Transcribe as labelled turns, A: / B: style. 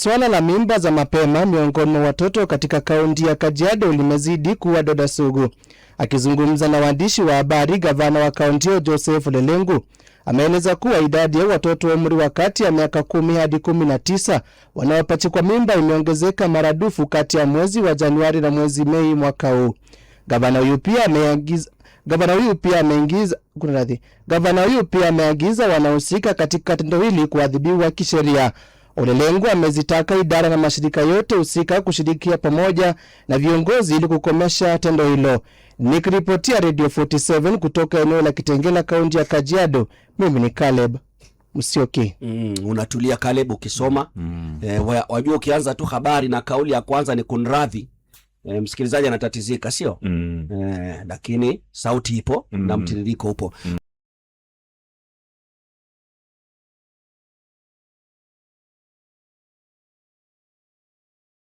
A: Swala la mimba za mapema miongoni mwa watoto katika kaunti ya Kajiado limezidi kuwa doda sugu. Akizungumza na waandishi wa habari, gavana wa kaunti hiyo Joseph Lelengu ameeleza kuwa idadi ya watoto wa umri wa kati ya miaka 10 hadi 19 wanaopachikwa mimba imeongezeka maradufu kati ya mwezi wa Januari na mwezi Mei mwaka huu. Gavana huyu pia ameagiza wanahusika katika tendo hili kuadhibiwa kisheria. Lelengu amezitaka idara na mashirika yote husika kushirikia pamoja na viongozi ili kukomesha tendo hilo. Nikiripotia Radio 47 kutoka eneo la Kitengela, kaunti ya Kajiado, mimi ni Caleb Musyoki.
B: Unatulia Caleb ukisoma. Wajua ukianza tu habari na kauli ya kwanza ni kunradhi, msikilizaji anatatizika, sio? Lakini sauti ipo na mtiririko upo.